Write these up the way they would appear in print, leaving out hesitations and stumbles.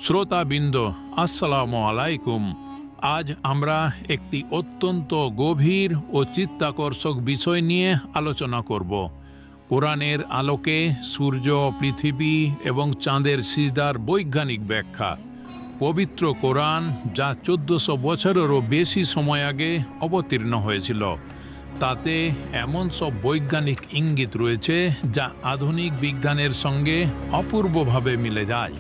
শ্রোতাবৃন্দ, আসসালামু আলাইকুম। আজ আমরা একটি অত্যন্ত গভীর ও চিত্তাকর্ষক বিষয় নিয়ে আলোচনা করব। কোরআনের আলোকে সূর্য, পৃথিবী এবং চাঁদের সিজদার বৈজ্ঞানিক ব্যাখ্যা। পবিত্র কোরআন, যা 1400 বছরেরও বেশি সময় আগে অবতীর্ণ হয়েছিল, তাতে এমন সব বৈজ্ঞানিক ইঙ্গিত রয়েছে যা আধুনিক বিজ্ঞানের সঙ্গে অপূর্বভাবে মিলে যায়।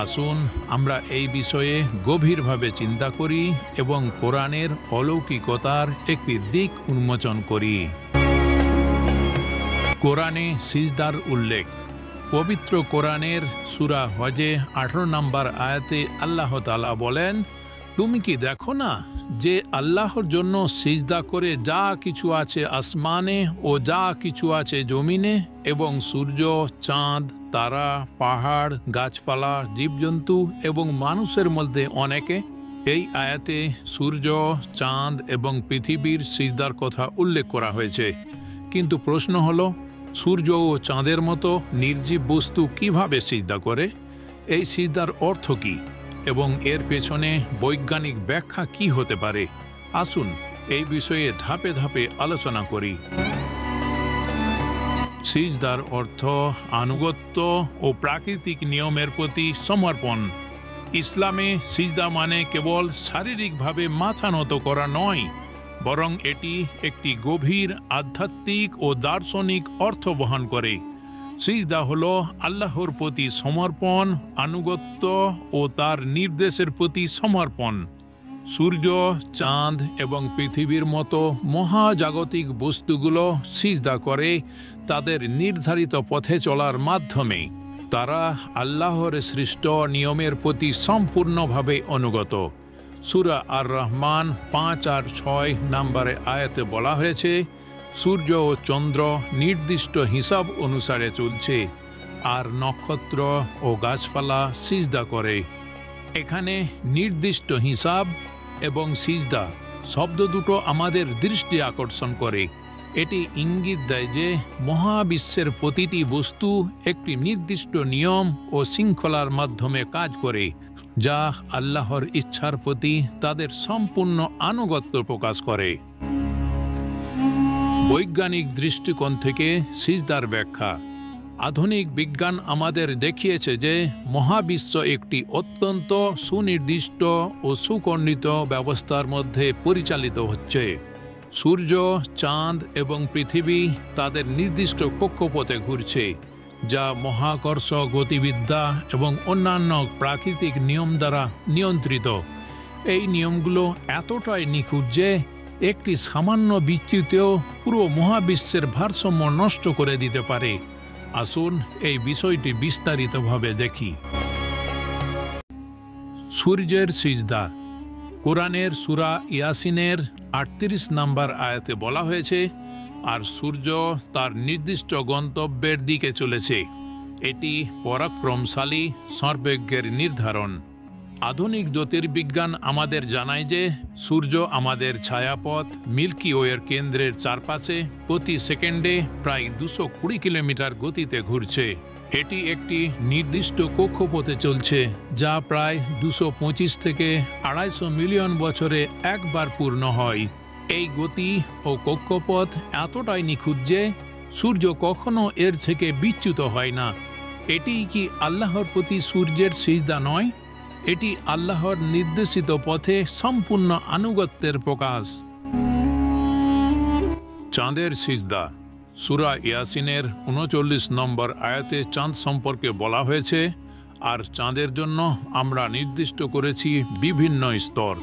আসুন আমরা এই বিষয়ে গভীরভাবে চিন্তা করি এবং কোরআনের অলৌকিকতার একটি দিক উন্মোচন করি। কোরআনে সিজদার উল্লেখ। পবিত্র কোরআনের সূরা হজে 18 নম্বর আয়াতে আল্লাহ তাআলা বলেন, তুমি কি দেখো না যে আল্লাহর জন্য সিজদা করে যা কিছু আছে আসমানে ও যা কিছু আছে জমিনে, এবং সূর্য, চাঁদ, তারা, পাহাড়, গাছপালা, জীবজন্তু এবং মানুষের মধ্যে অনেকে। এই আয়াতে সূর্য, চাঁদ এবং পৃথিবীর সিজদার কথা উল্লেখ করা হয়েছে। কিন্তু প্রশ্ন হলো, সূর্য ও চাঁদের মতো নির্জীব বস্তু কিভাবে সিজদা করে? এই সিজদার অর্থ কী এবং এর পেছনে বৈজ্ঞানিক ব্যাখ্যা কি হতে পারে? আসুন এই বিষয়ে ধাপে ধাপে আলোচনা করি। সিজদার অর্থ আনুগত্য ও প্রাকৃতিক নিয়মের প্রতি সমর্পণ। ইসলামে সিজদা মানে কেবল শারীরিকভাবে মাথা নত করা নয়, বরং এটি একটি গভীর আধ্যাত্মিক ও দার্শনিক অর্থ বহন করে। সিজদা হলো আল্লাহর প্রতি সমর্পণ, আনুগত্য ও তার নির্দেশের প্রতি সমর্পণ। সূর্য, চাঁদ এবং পৃথিবীর মতো মহাজাগতিক বস্তুগুলো সিজদা করে তাদের নির্ধারিত পথে চলার মাধ্যমে। তারা আল্লাহর সৃষ্ট নিয়মের প্রতি সম্পূর্ণভাবে অনুগত। সূরা আর রহমান 5 আর 6 নম্বরে আয়াতে বলা হয়েছে, সূর্য ও চন্দ্র নির্দিষ্ট হিসাব অনুসারে চলছে, আর নক্ষত্র ও গাছপালা সিজদা করে। এখানে নির্দিষ্ট হিসাব এবং সিজদা শব্দ দুটো আমাদের দৃষ্টি আকর্ষণ করে। এটি ইঙ্গিত দেয় যে মহাবিশ্বের প্রতিটি বস্তু একটি নির্দিষ্ট নিয়ম ও শৃঙ্খলার মাধ্যমে কাজ করে, যা আল্লাহর ইচ্ছার প্রতি তাদের সম্পূর্ণ আনুগত্য প্রকাশ করে। বৈজ্ঞানিক দৃষ্টিকোণ থেকে সিজদার ব্যাখ্যা। আধুনিক বিজ্ঞান আমাদের দেখিয়েছে যে মহাবিশ্ব একটি অত্যন্ত সুনির্দিষ্ট ও সুকর্ণিত ব্যবস্থার মধ্যে পরিচালিত হচ্ছে। সূর্য, চাঁদ এবং পৃথিবী তাদের নির্দিষ্ট কক্ষপথে ঘুরছে, যা মহাকর্ষ গতিবিদ্যা এবং অন্যান্য প্রাকৃতিক নিয়ম দ্বারা নিয়ন্ত্রিত। এই নিয়মগুলো এতটাই নিখুঁত যে একটি সামান্য বিচ্যুতিও পুরো মহাবিশ্বের ভারসাম্য নষ্ট করে দিতে পারে। আসুন এই বিষয়টি বিস্তারিতভাবে দেখি। সূর্যের সিজদা। কোরআনের সূরা ইয়াসিনের 38 নম্বর আয়াতে বলা হয়েছে, আর সূর্য তার নির্দিষ্ট গন্তব্যের দিকে চলেছে। এটি পরাক্রমশালী সর্বজ্ঞের নির্ধারণ। আধুনিক জ্যোতির্বিজ্ঞান আমাদের জানায় যে সূর্য আমাদের ছায়াপথ মিল্কি ওয়ের কেন্দ্রের চারপাশে প্রতি সেকেন্ডে প্রায় 220 কিলোমিটার গতিতে ঘুরছে। এটি একটি নির্দিষ্ট কক্ষপথে চলছে, যা প্রায় 225 থেকে 250 মিলিয়ন বছরে একবার পূর্ণ হয়। এই গতি ও কক্ষপথ এতটাই নিখুঁত যে সূর্য কখনো এর থেকে বিচ্যুত হয় না। এটি কি আল্লাহর প্রতি সূর্যের সিজদা নয়? এটি আল্লাহর নির্দেশিত পথে সম্পূর্ণ আনুগত্যের প্রকাশ। চাঁদের সিজদা। সূরা ইয়াসিনের 39 নম্বর আয়াতে চাঁদ সম্পর্কে বলা হয়েছে, আর চাঁদের জন্য আমরা নির্দিষ্ট করেছি বিভিন্ন স্তর,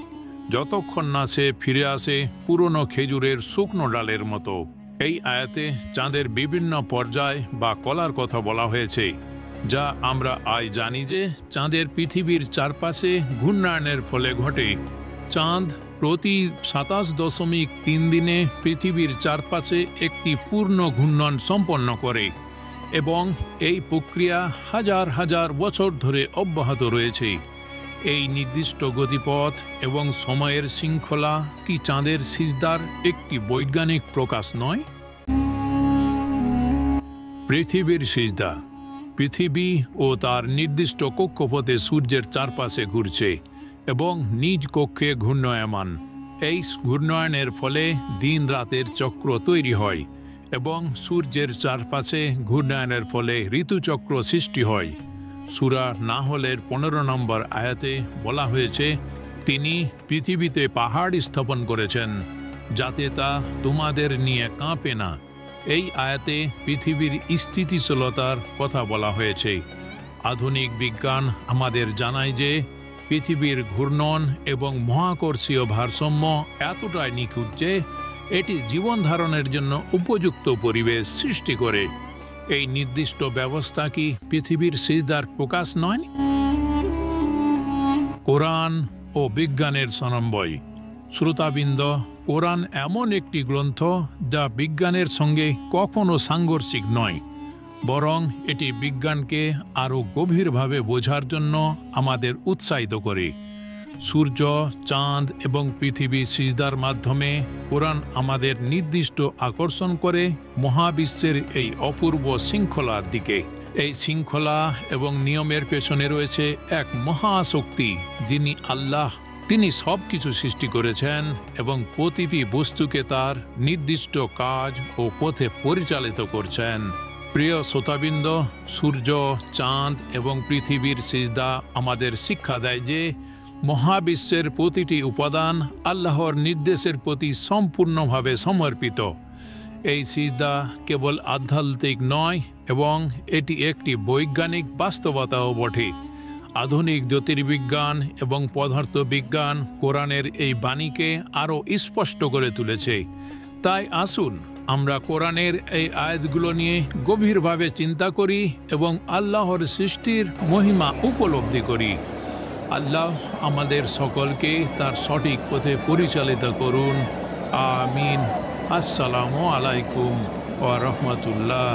যতক্ষণ না সে ফিরে আসে পুরনো খেজুরের শুকনো ডালের মতো। এই আয়াতে চাঁদের বিভিন্ন পর্যায় বা কলার কথা বলা হয়েছে, যা আমরা আজ জানি যে চাঁদের পৃথিবীর চারপাশে ঘূর্ণায়নের ফলে ঘটে। চাঁদ প্রতি 27.3 দিনে পৃথিবীর চারপাশে একটি পূর্ণ ঘূর্ণন সম্পন্ন করে, এবং এই প্রক্রিয়া হাজার হাজার বছর ধরে অব্যাহত রয়েছে। এই নির্দিষ্ট গতিপথ এবং সময়ের শৃঙ্খলা কি চাঁদের সিজদার একটি বৈজ্ঞানিক প্রকাশ নয়? পৃথিবীর সিজদা। পৃথিবী ও তার নির্দিষ্ট কক্ষপথে সূর্যের চারপাশে ঘুরছে এবং নিজ কক্ষে ঘূর্ণায়মান। এই ঘূর্ণায়নের ফলে দিন রাতের চক্র তৈরি হয় এবং সূর্যের চারপাশে ঘূর্ণায়নের ফলে ঋতুচক্র সৃষ্টি হয়। সূরা নাহলের 15 নম্বর আয়াতে বলা হয়েছে, তিনি পৃথিবীতে পাহাড় স্থাপন করেছেন যাতে তা তোমাদের নিয়ে কাঁপে না। এই আয়াতে পৃথিবীর স্থিতিশীলতার কথা বলা হয়েছে। আধুনিক বিজ্ঞান আমাদের জানায় যে পৃথিবীর ঘূর্ণন এবং মহাকর্ষীয় ভারসাম্য এতটাই নিখুঁত যে এটি জীবন ধারণের জন্য উপযুক্ত পরিবেশ সৃষ্টি করে। এই নির্দিষ্ট ব্যবস্থা কি পৃথিবীর সিজদার প্রকাশ নয়? কোরআন ও বিজ্ঞানের সমন্বয়। শ্রোতাবৃন্দ, কোরআন এমন একটি গ্রন্থ যা বিজ্ঞানের সঙ্গে কখনো সাংঘর্ষিক নয়, বরং এটি বিজ্ঞানকে আরও গভীরভাবে বোঝার জন্য আমাদের উৎসাহিত করে। সূর্য, চাঁদ এবং পৃথিবী সিজদার মাধ্যমে কোরআন আমাদের নির্দিষ্ট আকর্ষণ করে মহাবিশ্বের এই অপূর্ব শৃঙ্খলার দিকে। এই শৃঙ্খলা এবং নিয়মের পেছনে রয়েছে এক মহাশক্তি, যিনি আল্লাহ। তিনি সব কিছু সৃষ্টি করেছেন এবং প্রতিটি বস্তুকে তার নির্দিষ্ট কাজ ও পথে পরিচালিত করছেন। প্রিয় শ্রোতাবৃন্দ, সূর্য, চাঁদ এবং পৃথিবীর সিজদা আমাদের শিক্ষা দেয় যে মহাবিশ্বের প্রতিটি উপাদান আল্লাহর নির্দেশের প্রতি সম্পূর্ণভাবে সমর্পিত। এই সিজদা কেবল আধ্যাত্মিক নয়, এবং এটি একটি বৈজ্ঞানিক বাস্তবতাও বটে। আধুনিক জ্যোতির্বিজ্ঞান এবং পদার্থবিজ্ঞান কোরআনের এই বাণীকে আরও স্পষ্ট করে তুলেছে। তাই আসুন আমরা কোরআনের এই আয়াতগুলো নিয়ে গভীরভাবে চিন্তা করি এবং আল্লাহর সৃষ্টির মহিমা উপলব্ধি করি। আল্লাহ আমাদের সকলকে তার সঠিক পথে পরিচালিত করুন। আমিন। আসসালামু আলাইকুম ওয়া রাহমাতুল্লাহ।